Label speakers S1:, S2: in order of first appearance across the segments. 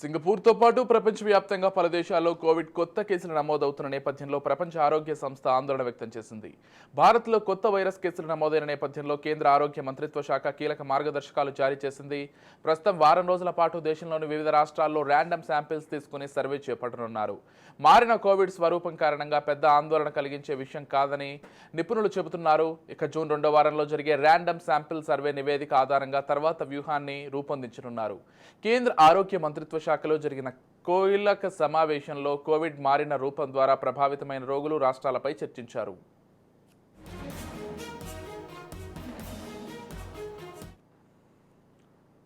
S1: సింగపూర్తో పాటు ప్రపంచవ్యాప్తంగా పలు దేశాల్లో కోవిడ్ కొత్త కేసులు నమోదవుతున్న నేపథ్యంలో ప్రపంచ ఆరోగ్య సంస్థ ఆందోళన వ్యక్తం చేసింది. భారత్లో కొత్త వైరస్ కేసులు నమోదైన నేపథ్యంలో కేంద్ర ఆరోగ్య మంత్రిత్వ శాఖ కీలక మార్గదర్శకాలు జారీ చేసింది. ప్రస్తుతం వారం రోజుల పాటు దేశంలోని వివిధ రాష్ట్రాల్లో ర్యాండమ్ శాంపిల్స్ తీసుకుని సర్వే చేపట్టనున్నారు. మారిన కోవిడ్ స్వరూపం కారణంగా పెద్ద ఆందోళన కలిగించే విషయం కాదని నిపుణులు చెబుతున్నారు. ఇక జూన్ 2వ వారంలో జరిగే ర్యాండమ్ శాంపిల్ సర్వే నివేదిక ఆధారంగా తర్వాత వ్యూహాన్ని రూపొందించనున్నారు. కేంద్ర ఆరోగ్య మంత్రిత్వ శాఖలో జరిగిన కీలక సమావేశంలో కోవిడ్ మారిన రూపం ద్వారా ప్రభావితమైన రోగులు రాష్ట్రాలపై చర్చించారు.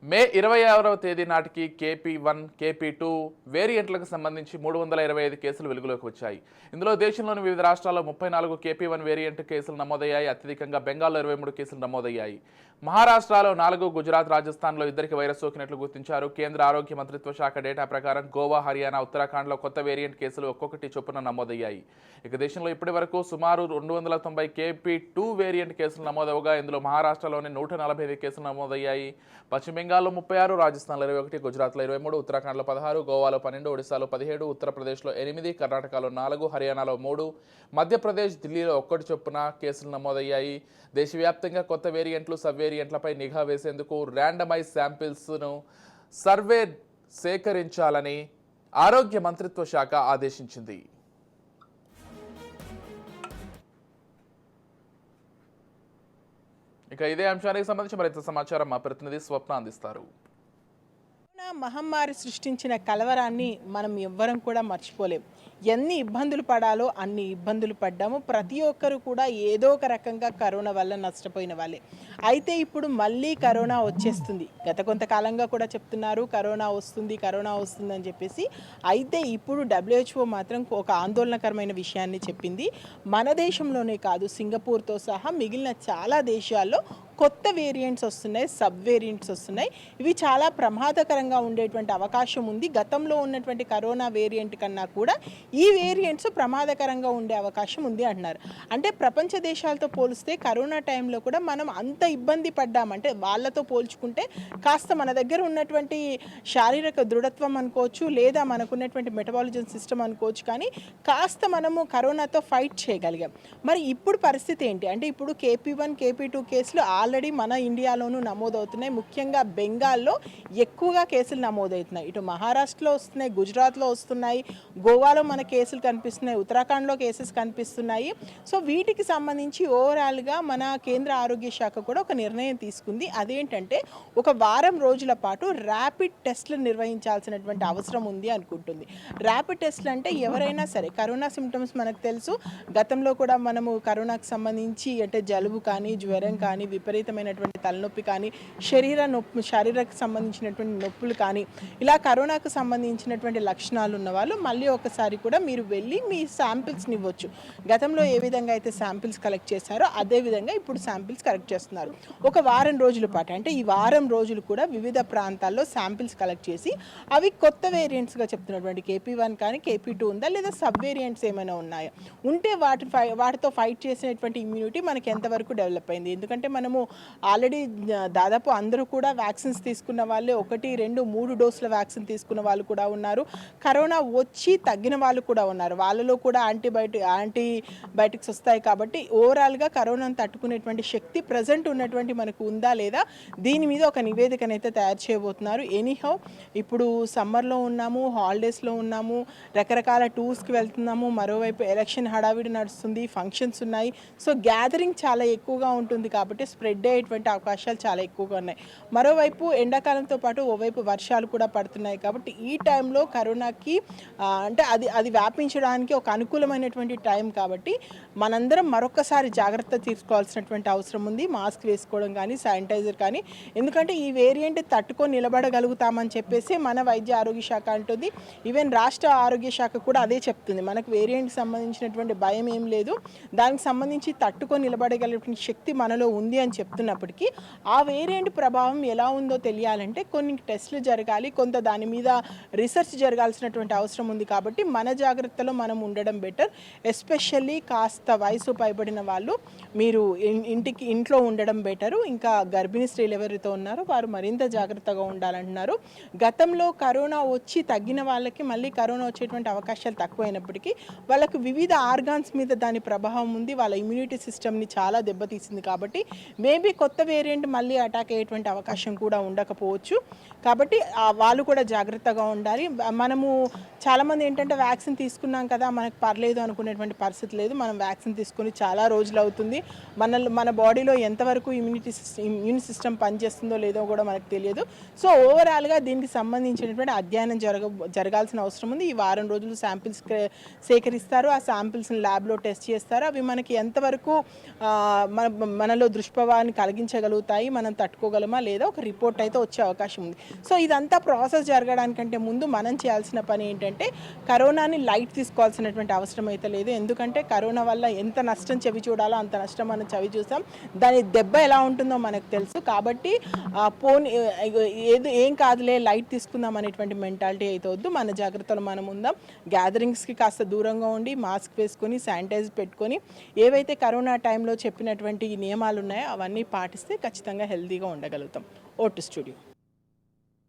S1: మే 26వ తేదీ నాటికి KP1, KP2 వేరియంట్లకు సంబంధించి 325 కేసులు వెలుగులోకి వచ్చాయి. ఇందులో దేశంలోని వివిధ రాష్ట్రాల్లో 34 KP1 వేరియంట్ కేసులు నమోదయ్యాయి. అత్యధికంగా బెంగాల్లో 23 కేసులు నమోదయ్యాయి. మహారాష్ట్రలో 4, గుజరాత్, రాజస్థాన్లో 2 వైరస్ సోకినట్లు గుర్తించారు. కేంద్ర ఆరోగ్య మంత్రిత్వ శాఖ డేటా ప్రకారం గోవా, హర్యానా, ఉత్తరాఖండ్లో కొత్త వేరియంట్ కేసులు ఒక్కొక్కటి చొప్పున నమోదయ్యాయి. ఇక దేశంలో ఇప్పటి వరకు సుమారు 290 KP2 వేరియంట్ కేసులు నమోదవగా ఇందులో మహారాష్ట్రలోని 145 కేసులు నమోదయ్యాయి. పశ్చిమ బెంగాల్లో 36, రాజస్థాన్లో 21, గుజరాత్లో 23, ఉత్తరాఖండ్లో 16, గోవాలో 12, ఒడిశాలో 17, ఉత్తరప్రదేశ్లో 8, కర్ణాటకలో 4, హర్యానాలో 3, మధ్యప్రదేశ్, ఢిల్లీలో 1 చొప్పున కేసులు నమోదయ్యాయి. దేశవ్యాప్తంగా కొత్త వేరియంట్లు, సబ్ వేరియంట్లపై నిఘా వేసేందుకు ర్యాండమైజ్ శాంపిల్స్ను సర్వే సేకరించాలని ఆరోగ్య మంత్రిత్వ శాఖ ఆదేశించింది. ఇక ఇదే అంశానికి సంబంధించి మరింత సమాచారం మా ప్రతినిధి స్వప్న అందిస్తారు.
S2: మహమ్మారి సృష్టించిన కలవరాన్ని మనం ఎవ్వరం కూడా మర్చిపోలేం. ఎన్ని ఇబ్బందులు పడాలో అన్ని ఇబ్బందులు పడ్డాము. ప్రతి ఒక్కరు కూడా ఏదో ఒక రకంగా కరోనా వల్ల నష్టపోయిన వాళ్ళే. అయితే ఇప్పుడు మళ్ళీ కరోనా వచ్చేస్తుంది. గత కొంతకాలంగా కూడా చెప్తున్నారు కరోనా వస్తుంది అని చెప్పేసి. అయితే ఇప్పుడు WHO మాత్రం ఒక ఆందోళనకరమైన విషయాన్ని చెప్పింది. మన దేశంలోనే కాదు, సింగపూర్తో సహా మిగిలిన చాలా దేశాల్లో కొత్త వేరియంట్స్ వస్తున్నాయి, సబ్ వేరియంట్స్ వస్తున్నాయి. ఇవి చాలా ప్రమాదకరంగా ఉండేటువంటి అవకాశం ఉంది. గతంలో ఉన్నటువంటి కరోనా వేరియంట్ కన్నా కూడా ఈ వేరియంట్స్ ప్రమాదకరంగా ఉండే అవకాశం ఉంది అంటున్నారు. అంటే ప్రపంచ దేశాలతో పోలిస్తే కరోనా టైంలో కూడా మనం అంత ఇబ్బంది పడ్డామంటే వాళ్ళతో పోల్చుకుంటే కాస్త మన దగ్గర ఉన్నటువంటి శారీరక దృఢత్వం అనుకోవచ్చు, లేదా మనకున్నటువంటి మెటబాలిజం సిస్టమ్ అనుకోవచ్చు, కానీ కాస్త మనము కరోనాతో ఫైట్ చేయగలిగాం. మరి ఇప్పుడు పరిస్థితి ఏంటి అంటే ఇప్పుడు KP1, KP2 కేసులు ఆల్రెడీ మన ఇండియాలోనూ నమోదవుతున్నాయి. ముఖ్యంగా బెంగాల్లో ఎక్కువగా కేసులు నమోదవుతున్నాయి. ఇటు మహారాష్ట్రలో వస్తున్నాయి, గుజరాత్లో వస్తున్నాయి, గోవాలో మన కేసులు కనిపిస్తున్నాయి, ఉత్తరాఖండ్లో కేసెస్ కనిపిస్తున్నాయి. సో వీటికి సంబంధించి ఓవరాల్గా మన కేంద్ర ఆరోగ్య శాఖ కూడా ఒక నిర్ణయం తీసుకుంది. అదేంటంటే ఒక వారం రోజుల పాటు ర్యాపిడ్ టెస్టులు నిర్వహించాల్సినటువంటి అవసరం ఉంది అనుకుంటుంది. ర్యాపిడ్ టెస్టులు అంటే ఎవరైనా సరే కరోనా సిమ్టమ్స్ మనకు తెలుసు. గతంలో కూడా మనము కరోనాకు సంబంధించి అంటే జలుబు కానీ, జ్వరం కానీ, విపరీతమైనటువంటి తలనొప్పి కానీ, శారీరక సంబంధించినటువంటి నొప్పులు కానీ, ఇలా కరోనాకు సంబంధించినటువంటి లక్షణాలు ఉన్న వాళ్ళు మళ్ళీ ఒకసారి కూడా మీరు వెళ్ళి మీ శాంపిల్స్ని ఇవ్వచ్చు. గతంలో ఏ విధంగా అయితే శాంపిల్స్ కలెక్ట్ చేశారో అదే విధంగా ఇప్పుడు శాంపిల్స్ కలెక్ట్ చేస్తున్నారు. ఒక వారం రోజుల పాటు అంటే ఈ వారం రోజులు కూడా వివిధ ప్రాంతాల్లో శాంపిల్స్ కలెక్ట్ చేసి అవి కొత్త వేరియంట్స్గా చెప్తున్నటువంటి KP1 కానీ KP2 ఉందా, లేదా సబ్ వేరియంట్స్ ఏమైనా ఉన్నాయా, ఉంటే వాటితో ఫైట్ చేసినటువంటి ఇమ్యూనిటీ మనకి ఎంతవరకు డెవలప్ అయింది. ఎందుకంటే మనము ఆల్రెడీ దాదాపు అందరూ కూడా వ్యాక్సిన్స్ తీసుకున్న వాళ్ళే, 1, 2, 3 డోసుల వ్యాక్సిన్ తీసుకున్న వాళ్ళు కూడా ఉన్నారు. కరోనా వచ్చి తగ్గిన వాళ్ళు కూడా ఉన్నారు. వాళ్ళలో కూడా యాంటీబయాటిక్స్ వస్తాయి. కాబట్టి ఓవరాల్గా కరోనాను తట్టుకునేటువంటి శక్తి ప్రజెంట్ ఉన్నటువంటి మనకు ఉందా లేదా, దీని మీద ఒక నివేదికనైతే తయారు చేయబోతున్నారు. ఎనీహౌ ఇప్పుడు సమ్మర్లో ఉన్నాము, హాలిడేస్లో ఉన్నాము, రకరకాల టూర్స్కి వెళ్తున్నాము, మరోవైపు ఎలక్షన్ హడావిడి నడుస్తుంది, ఫంక్షన్స్ ఉన్నాయి. సో గ్యాదరింగ్ చాలా ఎక్కువగా ఉంటుంది కాబట్టి స్ప్రెడ్ అయ్యేటువంటి అవకాశాలు చాలా ఎక్కువగా ఉన్నాయి. మరోవైపు ఎండాకాలంతో పాటు ఓవైపు వర్షాలు కూడా పడుతున్నాయి. కాబట్టి ఈ టైంలో కరోనాకి అంటే అది వ్యాపించడానికి ఒక అనుకూలమైనటువంటి టైం. కాబట్టి మనందరం మరొకసారి జాగ్రత్త తీసుకోవాల్సినటువంటి అవసరం ఉంది. మాస్క్ వేసుకోవడం కానీ, శానిటైజర్ కానీ, ఎందుకంటే ఈ వేరియంట్ తట్టుకొని నిలబడగలుగుతామని చెప్పేసి మన వైద్య ఆరోగ్య శాఖ అంటుంది. ఈవెన్ రాష్ట్ర ఆరోగ్య శాఖ కూడా అదే చెప్తుంది. మనకు వేరియంట్కి సంబంధించినటువంటి భయం ఏం లేదు, దానికి సంబంధించి తట్టుకొని నిలబడగలిగిన శక్తి మనలో ఉంది అని చెప్తున్నప్పటికీ ఆ వేరియంట్ ప్రభావం ఎలా ఉందో తెలియాలంటే కొన్ని టెస్టులు జరగాలి, కొంత దాని మీద రీసెర్చ్ జరగాల్సినటువంటి అవసరం ఉంది. కాబట్టి మన జాగ్రత్తలో మనం ఉండడం బెటర్. ఎస్పెషల్లీ కాస్త వయసు పైబడిన వాళ్ళు మీరు ఇంట్లో ఉండడం బెటరు. ఇంకా గర్భిణీ స్త్రీలు ఎవరైతే ఉన్నారో వారు మరింత జాగ్రత్తగా ఉండాలంటున్నారు. గతంలో కరోనా వచ్చి తగ్గిన వాళ్ళకి మళ్ళీ కరోనా వచ్చేటువంటి అవకాశాలు తక్కువైనప్పటికీ వాళ్ళకు వివిధ ఆర్గాన్స్ మీద దాని ప్రభావం ఉంది. వాళ్ళ ఇమ్యూనిటీ సిస్టమ్ని చాలా దెబ్బతీసింది. కాబట్టి మేబీ కొత్త వేరియంట్ మళ్ళీ అటాక్ అయ్యేటువంటి అవకాశం కూడా ఉండకపోవచ్చు. కాబట్టి వాళ్ళు కూడా జాగ్రత్తగా ఉండాలి. మనము చాలామంది ఏంటంటే వ్యాక్సిన్ తీసుకున్నాం కదా మనకు పర్లేదు అనుకునేటువంటి పరిస్థితి లేదు. మనం వ్యాక్సిన్ తీసుకుని చాలా రోజులు అవుతుంది. మన బాడీలో ఎంతవరకు ఇమ్యూన్ సిస్టమ్ పనిచేస్తుందో లేదో కూడా మనకు తెలియదు. సో ఓవరాల్గా దీనికి సంబంధించినటువంటి అధ్యయనం జరగాల్సిన అవసరం ఉంది. ఈ వారం రోజులు శాంపిల్స్ సేకరిస్తారు. ఆ శాంపిల్స్ని ల్యాబ్లో టెస్ట్ చేస్తారు. అవి మనకి ఎంతవరకు మనలో దుష్ప్రభావాన్ని కలిగించగలుగుతాయి, మనం తట్టుకోగలమా లేదా ఒక రిపోర్ట్ అయితే వచ్చే అవకాశం ఉంది. సో ఇదంతా ప్రాసెస్ జరగడానికంటే ముందు మనం చేయాల్సిన పని ఏంటంటే కరోనాని లైట్ తీసుకోవాల్సినటువంటి అవసరం అయితే లేదు. ఎందుకంటే కరోనా వల్ల ఎంత నష్టం చవి చూడాలో అంత నష్టం మనం చవి చూసాం. దాని దెబ్బ ఎలా ఉంటుందో మనకు తెలుసు. కాబట్టి ఏం కాదులే లైట్ తీసుకుందాం అనేటువంటి మెంటాలిటీ అయితే వద్దు. మన జాగ్రత్తలు మనం ఉందాం. గ్యాదరింగ్స్కి కాస్త దూరంగా ఉండి మాస్క్ వేసుకొని శానిటైజ్ పెట్టుకొని ఏవైతే కరోనా టైంలో చెప్పినటువంటి నియమాలు ఉన్నాయో అవన్నీ పాటిస్తే ఖచ్చితంగా హెల్తీగా ఉండగలుగుతాం. ఓటు స్టూడియో.